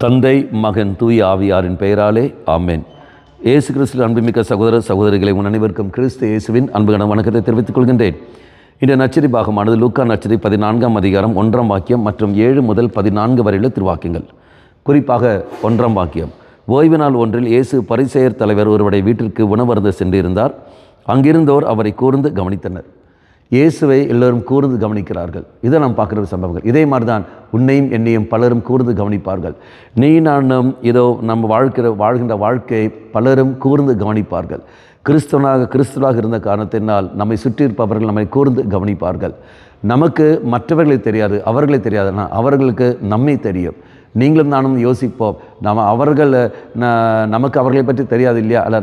தந்தை, மகன், தூய ஆவியாரின் பெயராலே ஆமென். இயேசு கிறிஸ்து அன்புமிக்க சகோதர சகோதரிகளை உன் அனைவருக்கும் கிறிஸ்து இயேசுவின் அன்புகன வணக்கத்தை தெரிவித்துக் கொள்கின்றேன். இந்த நற்செய்தி பாகமானது லூக்கா நற்செய்தி 14ஆம் அதிகாரம் 1ஆம் வாக்கியம் மற்றும் 7 முதல் 14 வரையுள்ள திருவாக்கியங்கள். குறிப்பாக 1ஆம் வாக்கியம். ஓய்வு நாள் ஒன்றில் இயேசு பரிசேயர் தலைவர் ஒருவருடைய வீட்டிற்கு உணவருந்த சென்றிருந்தார். அங்கிருந்தோர் அவரை கூர்ந்து கவனித்தனர். இயேசுவை எல்லோரும் கூர்ந்து கவனிக்கிறார்கள். இதை நாம் பார்க்குற சம்பவங்கள். இதே மாதிரி தான் உன்னையும் என்னையும் பலரும் கூர்ந்து கவனிப்பார்கள். நீ நானும் இதோ நம்ம வாழ்கின்ற வாழ்க்கையை பலரும் கூர்ந்து கவனிப்பார்கள். கிறிஸ்துவாக இருந்த காரணத்தினால் நம்மை சுற்றி இருப்பவர்கள் நம்மை கூர்ந்து கவனிப்பார்கள். நமக்கு மற்றவர்களை தெரியாது, அவர்களை தெரியாதுன்னா அவர்களுக்கு நம்மை தெரியும். நீங்களும் நானும் யோசிப்போம், நமக்கு அவர்களை பற்றி தெரியாது இல்லையா, அல்ல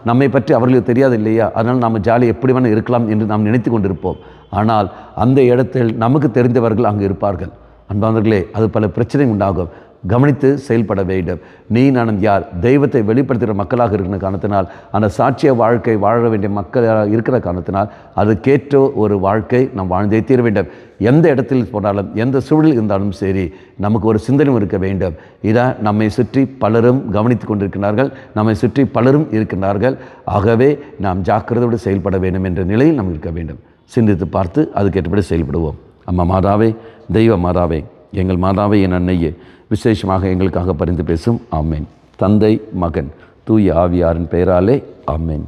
நம்மை பற்றி அவர்களுக்கு தெரியாது இல்லையா, அதனால் நாம் ஜாலி எப்படி வேணால் இருக்கலாம் என்று நாம் நினைத்து கொண்டிருப்போம். ஆனால் அந்த இடத்தில் நமக்கு தெரிந்தவர்கள் அங்கு இருப்பார்கள். அன்பானவர்களே, அது பல பிரச்சனை உண்டாகும். கவனித்து செயல்பட வேண்டும். நீ நானும் யார்? தெய்வத்தை வெளிப்படுத்துகிற மக்களாக இருக்கிற காரணத்தினால், அந்த சாட்சிய வாழ்க்கை வாழ வேண்டிய மக்களாக இருக்கிற காரணத்தினால் அதுக்கேற்ற ஒரு வாழ்க்கை நாம் வாழ்ந்தே தீர வேண்டும். எந்த இடத்தில் போனாலும், எந்த சூழலில் இருந்தாலும் சரி, நமக்கு ஒரு சிந்தனை இருக்க வேண்டும். இதை நம்மை சுற்றி பலரும் கவனித்து கொண்டிருக்கிறார்கள், நம்மை சுற்றி பலரும் இருக்கின்றார்கள். ஆகவே நாம் ஜாக்கிரதையோடு செயல்பட வேண்டும் என்ற நிலையில் நாம் இருக்க வேண்டும். சிந்தித்து பார்த்து அதுக்கேற்றபடி செயல்படுவோம். அம்மா மாதாவே, தெய்வ மாதாவே, எங்கள் மாதாவே, என் அன்னையே, விசேஷமாக எங்களுக்காக பரிந்து பேசும். ஆமேன். தந்தை, மகன், தூய ஆவியாரின் பெயராலே ஆமேன்.